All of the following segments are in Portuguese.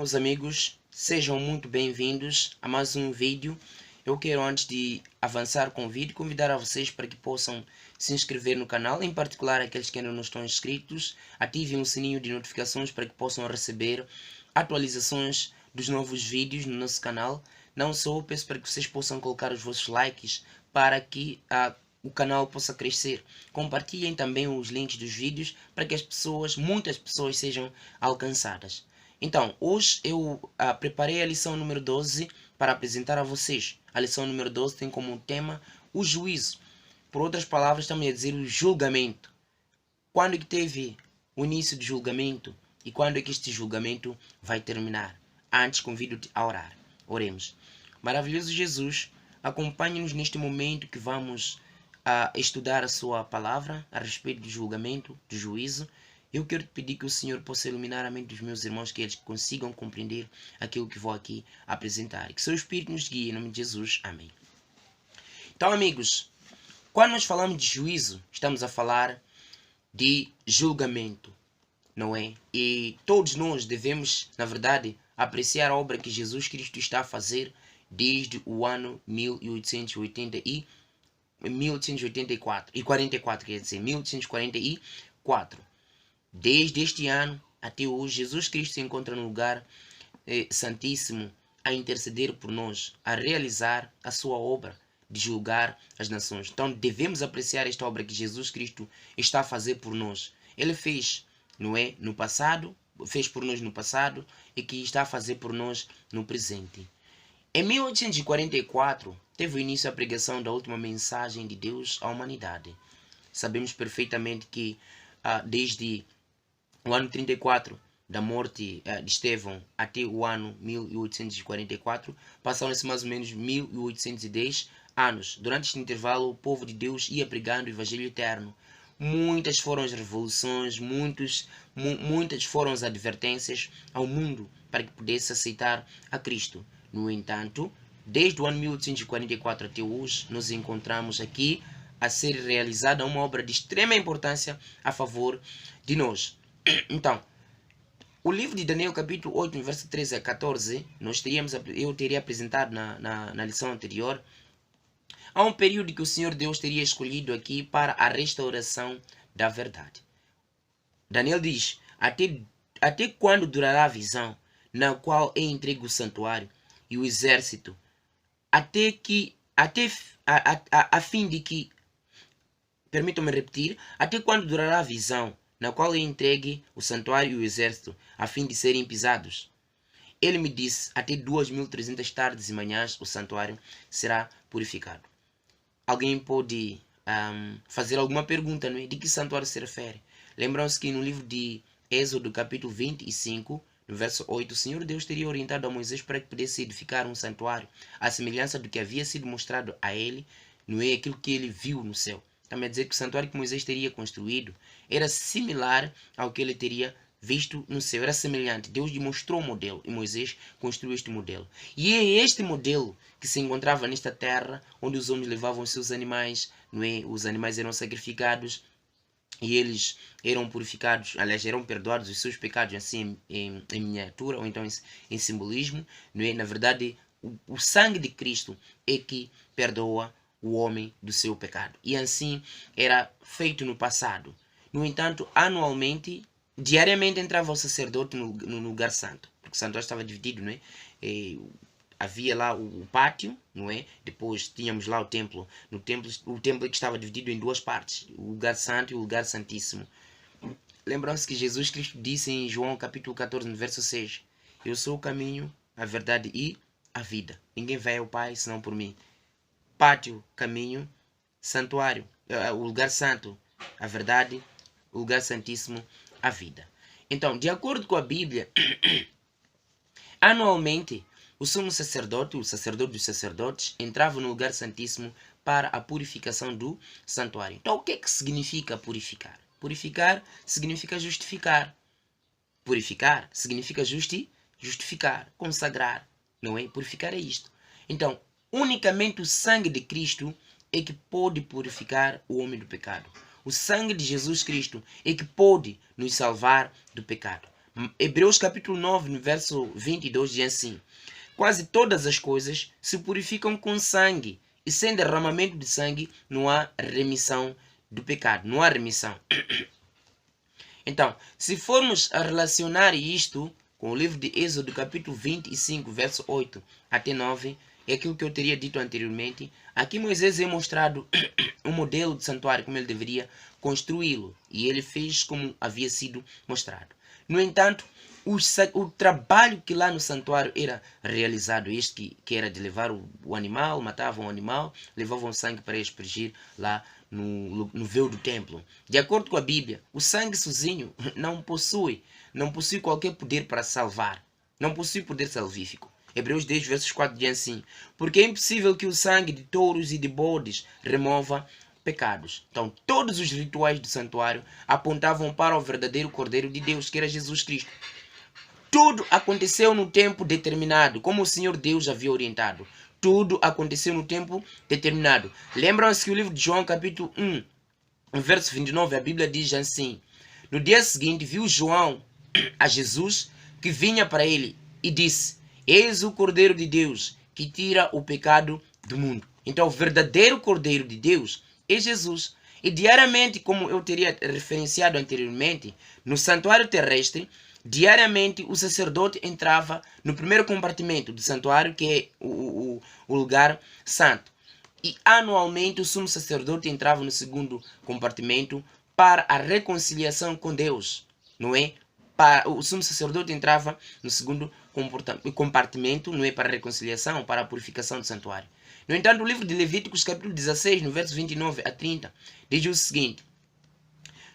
meus amigos, sejam muito bem-vindos a mais um vídeo. Eu quero, antes de avançar com o vídeo, convidar a vocês para que possam se inscrever no canal, em particular aqueles que ainda não estão inscritos. Ativem o sininho de notificações para que possam receber atualizações dos novos vídeos no nosso canal. Não só, peço para que vocês possam colocar os vossos likes para que o canal possa crescer. Compartilhem também os links dos vídeos para que muitas pessoas sejam alcançadas. Então, hoje eu preparei a lição número 12 para apresentar a vocês. A lição número 12 tem como tema o juízo. Por outras palavras, estamos a dizer o julgamento. Quando é que teve o início do julgamento e quando é que este julgamento vai terminar? Antes, convido-te a orar. Oremos. Maravilhoso Jesus, acompanhe-nos neste momento que vamos estudar a sua palavra a respeito do julgamento, do juízo. Eu quero te pedir que o Senhor possa iluminar a mente dos meus irmãos, que eles consigam compreender aquilo que vou aqui apresentar. Que seu Espírito nos guie, em nome de Jesus. Amém. Então, amigos, quando nós falamos de juízo, estamos a falar de julgamento, não é? E todos nós devemos, na verdade, apreciar a obra que Jesus Cristo está a fazer desde o ano 1844. Desde este ano até hoje, Jesus Cristo se encontra no lugar santíssimo a interceder por nós, a realizar a sua obra de julgar as nações. Então devemos apreciar esta obra que Jesus Cristo está a fazer por nós. Ele fez, não é, no passado, fez por nós no passado e que está a fazer por nós no presente. Em 1844 teve o início a pregação da última mensagem de Deus à humanidade. Sabemos perfeitamente que desde o ano 34 da morte de Estevão até o ano 1844, passaram-se mais ou menos 1810 anos. Durante este intervalo, o povo de Deus ia pregando o Evangelho eterno. Muitas foram as revoluções, muitas foram as advertências ao mundo para que pudesse aceitar a Cristo. No entanto, desde o ano 1844 até hoje, nos encontramos aqui a ser realizada uma obra de extrema importância a favor de nós. Então, o livro de Daniel, capítulo 8, verso 13 a 14, eu teria apresentado na lição anterior. Há um período que o Senhor Deus teria escolhido aqui para a restauração da verdade. Daniel diz: até quando durará a visão na qual é entregue o santuário e o exército, a fim de que, permitam-me repetir, até quando durará a visão na qual é entregue o santuário e o exército, a fim de serem pisados? Ele me disse: até 2300 tardes e manhãs o santuário será purificado. Alguém pode fazer alguma pergunta, não é? De que santuário se refere? Lembram-se que no livro de Êxodo, capítulo 25, no verso 8, o Senhor Deus teria orientado a Moisés para que pudesse edificar um santuário, à semelhança do que havia sido mostrado a ele, não é? Aquilo que ele viu no céu. Também a dizer que o santuário que Moisés teria construído era similar ao que ele teria visto no céu, era semelhante. Deus lhe mostrou o modelo e Moisés construiu este modelo. E é este modelo que se encontrava nesta terra, onde os homens levavam os seus animais, não é? Os animais eram sacrificados e eles eram purificados, aliás, eram perdoados os seus pecados, assim em miniatura, ou então em simbolismo, não é? Na verdade, o sangue de Cristo é que perdoa o homem do seu pecado. E assim era feito no passado. No entanto, anualmente, diariamente entrava o sacerdote no lugar santo, porque o santuário estava dividido, não é? Havia lá o pátio, não é? Depois tínhamos lá o templo. O templo que estava dividido em duas partes, o lugar santo e o lugar santíssimo. Lembram-se que Jesus Cristo disse em João capítulo 14, no verso 6: eu sou o caminho, a verdade e a vida. Ninguém vai ao Pai senão por mim. Pátio, caminho, santuário, o lugar santo, a verdade, o lugar santíssimo, a vida. Então, de acordo com a Bíblia, anualmente, o sumo sacerdote, o sacerdote dos sacerdotes, entrava no lugar santíssimo para a purificação do santuário. Então, o que é que significa purificar? Purificar significa justificar. Purificar significa justificar, consagrar, não é? Purificar é isto. Então, unicamente o sangue de Cristo é que pode purificar o homem do pecado. O sangue de Jesus Cristo é que pode nos salvar do pecado. Hebreus capítulo 9, no verso 22 diz assim: quase todas as coisas se purificam com sangue, e sem derramamento de sangue não há remissão do pecado, não há remissão. Então, se formos a relacionar isto com o livro de Êxodo capítulo 25, verso 8 até 9, é aquilo que eu teria dito anteriormente. Aqui Moisés é mostrado um modelo de santuário, como ele deveria construí-lo, e ele fez como havia sido mostrado. No entanto, o trabalho que lá no santuário era realizado, este que era de levar o animal, matavam o animal, levavam o sangue para aspergir lá no véu do templo. De acordo com a Bíblia, o sangue sozinho não possui qualquer poder para salvar, não possui poder salvífico. Hebreus 10, versos 4 diz assim: porque é impossível que o sangue de touros e de bodes remova pecados. Então, todos os rituais do santuário apontavam para o verdadeiro Cordeiro de Deus, que era Jesus Cristo. Tudo aconteceu no tempo determinado, como o Senhor Deus havia orientado. Tudo aconteceu no tempo determinado. Lembram-se que o livro de João, capítulo 1, verso 29, a Bíblia diz assim: no dia seguinte viu João a Jesus que vinha para ele e disse: eis o Cordeiro de Deus que tira o pecado do mundo. Então o verdadeiro Cordeiro de Deus é Jesus. E diariamente, como eu teria referenciado anteriormente, no santuário terrestre, diariamente o sacerdote entrava no primeiro compartimento do santuário, que é o lugar santo. E anualmente o sumo sacerdote entrava no segundo compartimento para a reconciliação com Deus, não é? O sumo sacerdote entrava no segundo compartimento, não é, para a reconciliação, para a purificação do santuário. No entanto, o livro de Levíticos, capítulo 16, no verso 29 a 30, diz o seguinte: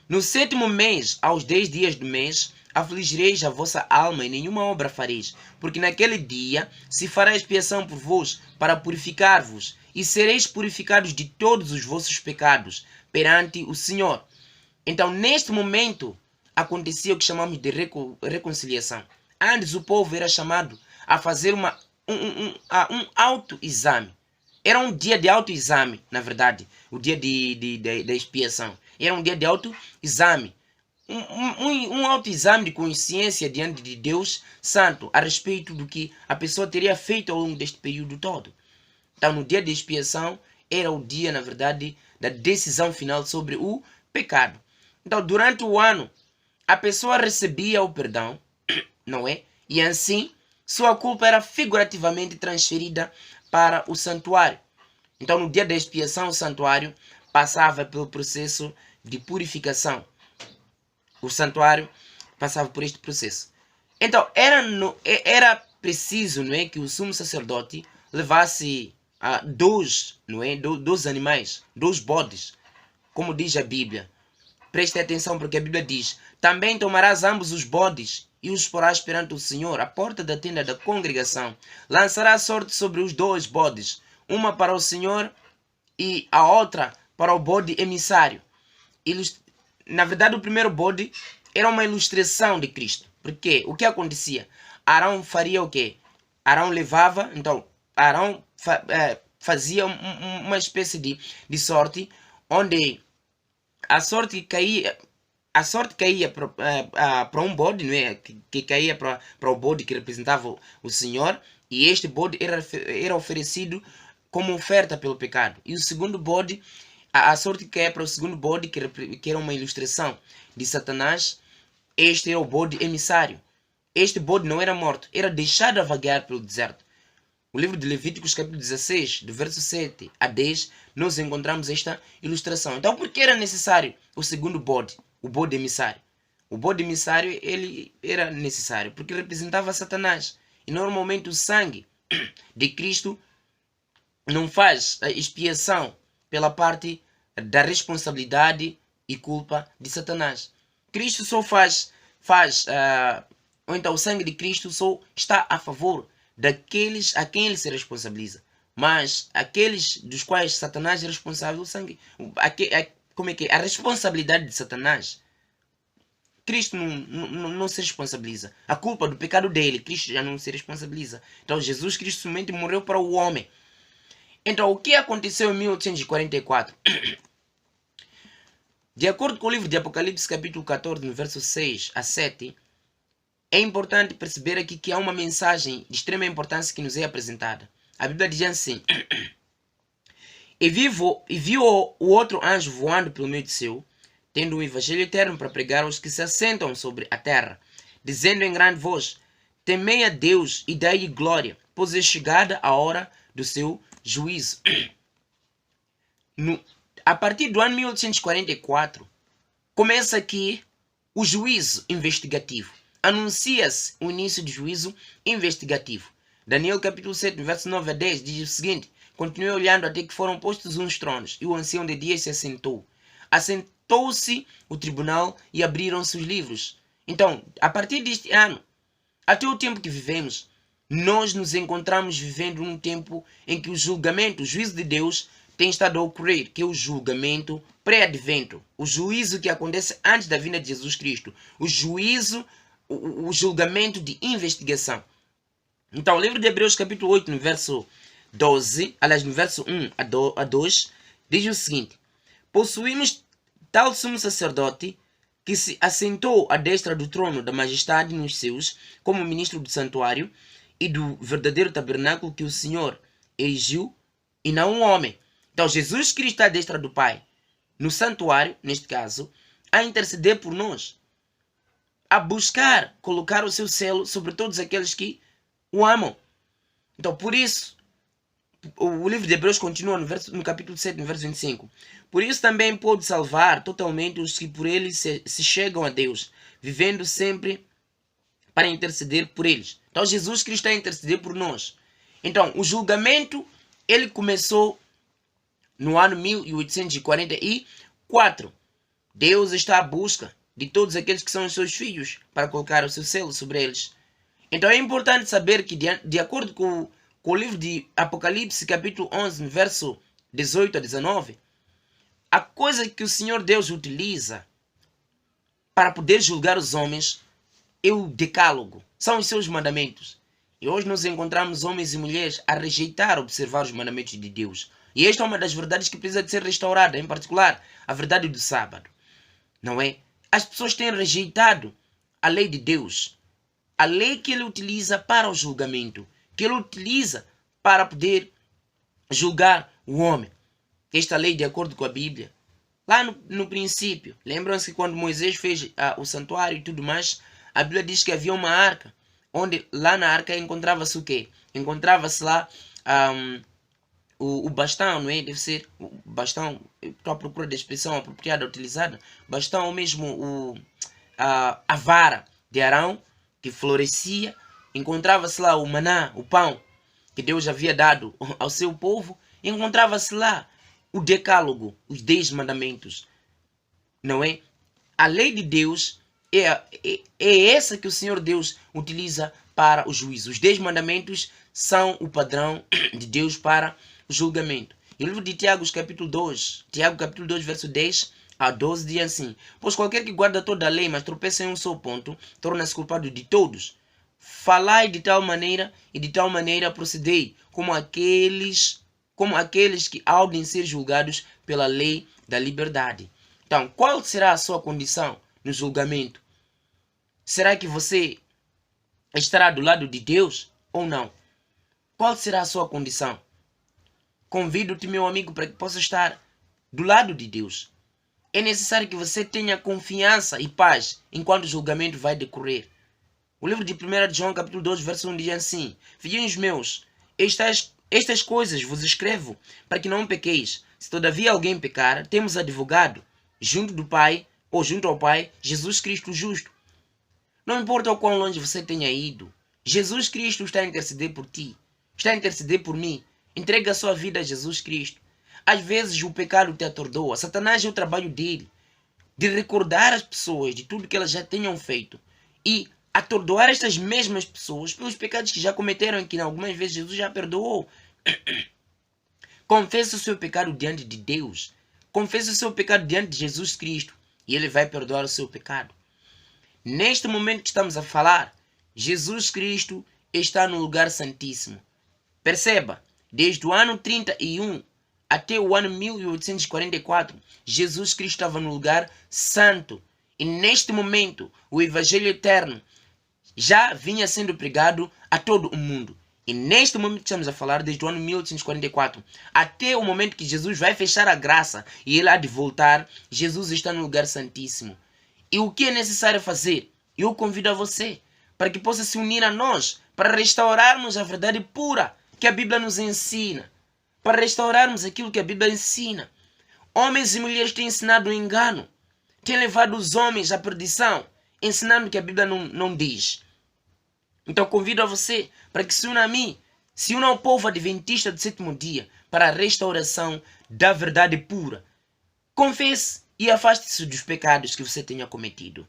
no sétimo mês, aos 10 dias do mês, afligireis a vossa alma e nenhuma obra fareis, porque naquele dia se fará expiação por vós, para purificar-vos, e sereis purificados de todos os vossos pecados perante o Senhor. Então, neste momento, acontecia o que chamamos de reconciliação. Antes o povo era chamado a fazer um autoexame. Era um dia de autoexame, na verdade, o dia da expiação. Era um dia de autoexame. Um autoexame de consciência diante de Deus Santo a respeito do que a pessoa teria feito ao longo deste período todo. Então, no dia de expiação, era o dia, na verdade, da decisão final sobre o pecado. Então, durante o ano, a pessoa recebia o perdão, não é? E assim, sua culpa era figurativamente transferida para o santuário. Então, no dia da expiação, o santuário passava pelo processo de purificação. O santuário passava por este processo. Então, era preciso, não é, que o sumo sacerdote levasse dois animais, 2 bodes, como diz a Bíblia. Preste atenção, porque a Bíblia diz: também tomarás ambos os bodes e os porás perante o Senhor, à porta da tenda da congregação. Lançará sorte sobre os 2 bodes, uma para o Senhor e a outra para o bode emissário. Na verdade, o primeiro bode era uma ilustração de Cristo. Porque o que acontecia? Arão faria o quê? Arão levava, então, Arão fazia uma espécie de sorte, onde a sorte caía para um bode, não é? que caía para o bode que representava o Senhor, e este bode era oferecido como oferta pelo pecado. E o segundo bode, a sorte que caía para o segundo bode, que era uma ilustração de Satanás, este era o bode emissário. Este bode não era morto, era deixado a vaguear pelo deserto. O livro de Levíticos, capítulo 16, do verso 7 a 10, nós encontramos esta ilustração. Então, por que era necessário o segundo bode, o bode emissário? O bode emissário, ele era necessário porque representava Satanás. E normalmente o sangue de Cristo não faz a expiação pela parte da responsabilidade e culpa de Satanás. Cristo só ou então o sangue de Cristo só está a favor daqueles a quem ele se responsabiliza. Mas aqueles dos quais Satanás é responsável, o sangue, como é que é? A responsabilidade de Satanás, Cristo não se responsabiliza. A culpa do pecado dele, Cristo já não se responsabiliza. Então Jesus Cristo somente morreu para o homem. Então o que aconteceu em 1844? De acordo com o livro de Apocalipse, capítulo 14, no verso 6 a 7, é importante perceber aqui que há uma mensagem de extrema importância que nos é apresentada. A Bíblia diz assim: e viu o outro anjo voando pelo meio do céu, tendo um evangelho eterno para pregar aos que se assentam sobre a terra, dizendo em grande voz: temei a Deus e dai-lhe glória, pois é chegada a hora do seu juízo. A partir do ano 1844, começa aqui o juízo investigativo. Anuncia-se o início do juízo investigativo. Daniel capítulo 7, verso 9 a 10 diz o seguinte: continuei olhando até que foram postos uns tronos, e o ancião de dias se assentou. Assentou-se o tribunal e abriram-se os livros. Então, a partir deste ano, até o tempo que vivemos, nós nos encontramos vivendo num tempo em que o julgamento, o juízo de Deus tem estado a ocorrer, que é o julgamento pré-advento, o juízo que acontece antes da vinda de Jesus Cristo, o juízo, o julgamento de investigação. Então, o livro de Hebreus capítulo 8, no verso 12, aliás, no verso 1 a 2, diz o seguinte: possuímos tal sumo sacerdote que se assentou à destra do trono da majestade nos céus, como ministro do santuário e do verdadeiro tabernáculo que o Senhor erigiu, e não um homem. Então, Jesus Cristo está à destra do Pai, no santuário, neste caso, a interceder por nós, a buscar colocar o seu selo sobre todos aqueles que o amam. Então, por isso, o livro de Hebreus continua no capítulo 7, no verso 25. Por isso também pode salvar totalmente os que por ele se chegam a Deus, vivendo sempre para interceder por eles. Então, Jesus Cristo está a interceder por nós. Então, o julgamento, ele começou no ano 1844. Deus está à busca de todos aqueles que são os seus filhos para colocar o seu selo sobre eles. Então é importante saber que, de acordo com o livro de Apocalipse, capítulo 11, verso 18 a 19, a coisa que o Senhor Deus utiliza para poder julgar os homens é o decálogo, são os seus mandamentos. E hoje nós encontramos homens e mulheres a rejeitar observar os mandamentos de Deus. E esta é uma das verdades que precisa de ser restaurada, em particular a verdade do sábado. Não é? As pessoas têm rejeitado a lei de Deus, a lei que ele utiliza para o julgamento, que ele utiliza para poder julgar o homem. Esta lei, de acordo com a Bíblia, lá no princípio, lembram-se que quando Moisés fez o santuário e tudo mais, a Bíblia diz que havia uma arca, onde lá na arca encontrava-se o quê? Encontrava-se lá o bastão, não é? Deve ser o bastão, estou à procura da expressão apropriada utilizada, bastão ou mesmo a vara de Arão, que florescia. Encontrava-se lá o maná, o pão que Deus havia dado ao seu povo. Encontrava-se lá o decálogo, os 10 mandamentos, não é? A lei de Deus é essa que o Senhor Deus utiliza para o juízo. Os 10 mandamentos são o padrão de Deus para o julgamento. E o livro de Tiago, capítulo 2, verso 10 a 12, diz assim: pois qualquer que guarda toda a lei, mas tropeça em um só ponto, torna-se culpado de todos. Falai de tal maneira e de tal maneira procedei, como aqueles que há de ser julgados pela lei da liberdade. Então, qual será a sua condição no julgamento? Será que você estará do lado de Deus ou não? Qual será a sua condição? Convido-te, meu amigo, para que possa estar do lado de Deus. É necessário que você tenha confiança e paz enquanto o julgamento vai decorrer. O livro de 1 João, capítulo 2, verso 1 diz assim: filhinhos meus, estas coisas vos escrevo para que não pequeis. Se todavia alguém pecar, temos advogado junto do Pai, ou junto ao Pai, Jesus Cristo justo. Não importa o quão longe você tenha ido, Jesus Cristo está a interceder por ti, está a interceder por mim. Entrega a sua vida a Jesus Cristo. Às vezes o pecado te atordoa. Satanás é o trabalho dele, de recordar as pessoas de tudo que elas já tenham feito e atordoar estas mesmas pessoas pelos pecados que já cometeram e que algumas vezes Jesus já perdoou. Confesse o seu pecado diante de Deus. Confesse o seu pecado diante de Jesus Cristo e ele vai perdoar o seu pecado. Neste momento que estamos a falar, Jesus Cristo está no lugar santíssimo. Perceba, desde o ano 31 até o ano 1844, Jesus Cristo estava no lugar santo. E neste momento, o Evangelho eterno já vinha sendo pregado a todo o mundo. E neste momento que estamos a falar, desde o ano 1844, até o momento que Jesus vai fechar a graça e ele há de voltar, Jesus está no lugar santíssimo. E o que é necessário fazer? Eu convido a você para que possa se unir a nós, para restaurarmos a verdade pura que a Bíblia nos ensina, para restaurarmos aquilo que a Bíblia ensina. Homens e mulheres têm ensinado o engano, têm levado os homens à perdição, ensinando o que a Bíblia não diz. Então convido a você para que se una a mim, se una ao povo adventista do sétimo dia, para a restauração da verdade pura. Confesse e afaste-se dos pecados que você tenha cometido.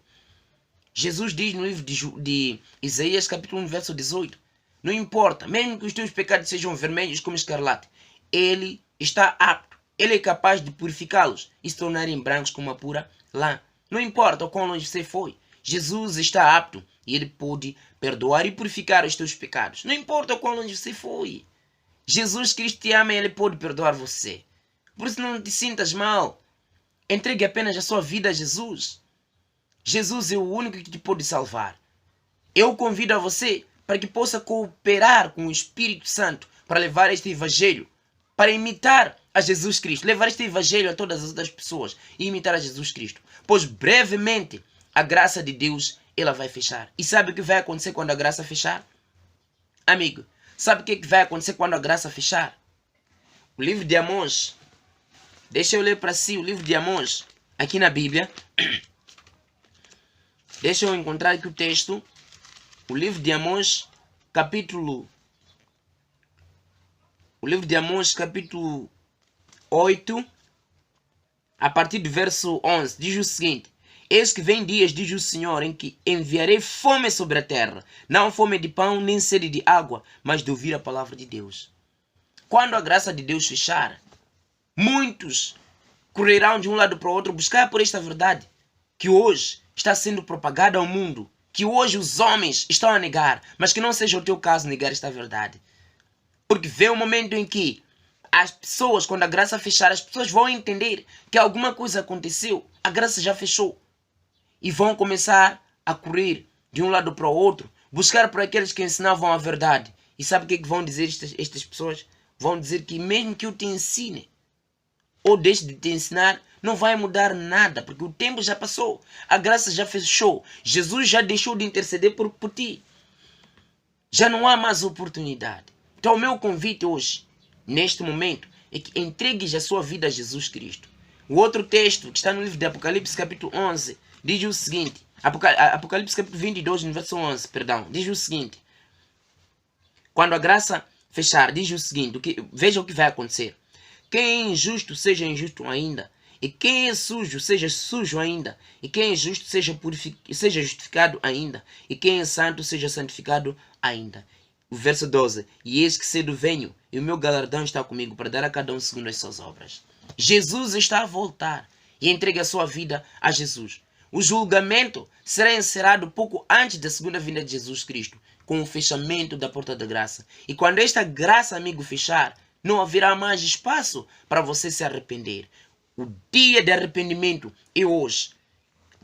Jesus diz no livro de Isaías, capítulo 1, verso 18, não importa, mesmo que os teus pecados sejam vermelhos como escarlate, Ele está apto, Ele é capaz de purificá-los e se tornarem brancos como a pura lã. Não importa o quão longe você foi, Jesus está apto e Ele pode perdoar e purificar os teus pecados. Não importa o quão longe você foi, Jesus Cristo te ama e Ele pode perdoar você. Por isso não te sintas mal. Entregue apenas a sua vida a Jesus. Jesus é o único que te pode salvar. Eu convido a você para que possa cooperar com o Espírito Santo para levar este evangelho, para imitar a Jesus Cristo, levar este evangelho a todas as outras pessoas e imitar a Jesus Cristo. Pois brevemente a graça de Deus ela vai fechar. E sabe o que vai acontecer quando a graça fechar? Amigo, sabe o que vai acontecer quando a graça fechar? O livro de Amós, deixa eu ler para si o livro de Amós, aqui na Bíblia. Deixa eu encontrar aqui o texto. O livro de Amós, capítulo 8, a partir do verso 11, diz o seguinte: eis que vem dias, diz o Senhor, em que enviarei fome sobre a terra, não fome de pão, nem sede de água, mas de ouvir a palavra de Deus. Quando a graça de Deus fechar, muitos correrão de um lado para o outro buscar por esta verdade, que hoje está sendo propagada ao mundo, que hoje os homens estão a negar, mas que não seja o teu caso negar esta verdade. Porque vem um momento em que as pessoas, quando a graça fechar, as pessoas vão entender que alguma coisa aconteceu, a graça já fechou. E vão começar a correr de um lado para o outro, buscar por aqueles que ensinavam a verdade. E sabe o que vão dizer estas pessoas? Vão dizer que mesmo que eu te ensine, ou deixe de te ensinar, não vai mudar nada, porque o tempo já passou, a graça já fechou, Jesus já deixou de interceder por ti. Já não há mais oportunidade. Então o meu convite hoje, neste momento, é que entregues a sua vida a Jesus Cristo. O outro texto, que está no livro de Apocalipse, capítulo 11, diz o seguinte, Apocalipse capítulo 22, no verso 11, diz o seguinte: quando a graça fechar, diz o seguinte, veja o que vai acontecer. Quem é injusto, seja injusto ainda. E quem é sujo, seja sujo ainda. E quem é justo, seja justificado ainda. E quem é santo, seja santificado ainda. O verso 12. E eis que cedo venho, e o meu galardão está comigo, para dar a cada um segundo as suas obras. Jesus está a voltar. E entregue a sua vida a Jesus. O julgamento será encerrado pouco antes da segunda vinda de Jesus Cristo, com o fechamento da porta da graça. E quando esta graça, amigo, fechar, não haverá mais espaço para você se arrepender. O dia de arrependimento é hoje.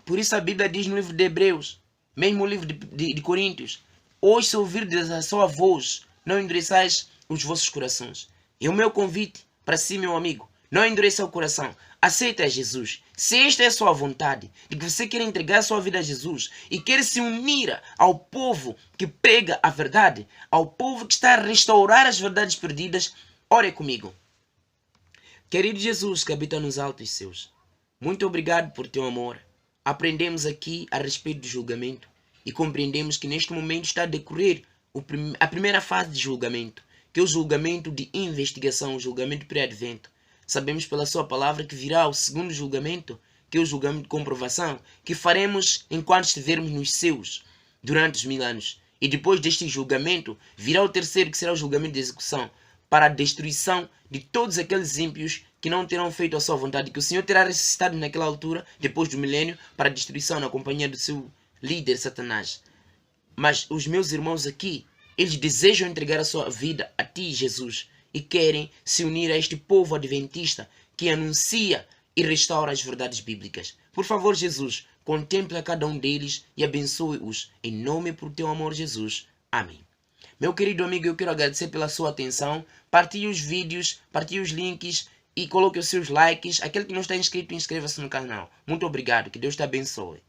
Por isso a Bíblia diz no livro de Hebreus, mesmo no livro de Coríntios: hoje, se ouvirdes a sua voz, não endureçais os vossos corações. E o meu convite para si, meu amigo, não endureça o coração. Aceita Jesus. Se esta é a sua vontade, de que você quer entregar a sua vida a Jesus e quer se unir ao povo que prega a verdade, ao povo que está a restaurar as verdades perdidas, ore comigo. Querido Jesus que habita nos altos céus, muito obrigado por teu amor. Aprendemos aqui a respeito do julgamento e compreendemos que neste momento está a decorrer a primeira fase de julgamento, que é o julgamento de investigação, o julgamento pré-advento. Sabemos pela sua palavra que virá o segundo julgamento, que é o julgamento de comprovação, que faremos enquanto estivermos nos céus, durante os 1000 anos. E depois deste julgamento, virá o terceiro, que será o julgamento de execução, para a destruição de todos aqueles ímpios que não terão feito a sua vontade, que o Senhor terá ressuscitado naquela altura, depois do milênio, para a destruição na companhia do seu líder, Satanás. Mas os meus irmãos aqui, eles desejam entregar a sua vida a ti, Jesus, e querem se unir a este povo adventista que anuncia e restaura as verdades bíblicas. Por favor, Jesus, contemple a cada um deles e abençoe-os em nome por teu amor, Jesus. Amém. Meu querido amigo, eu quero agradecer pela sua atenção. Partilhe os vídeos, partilhe os links e coloque os seus likes. Aquele que não está inscrito, inscreva-se no canal. Muito obrigado. Que Deus te abençoe.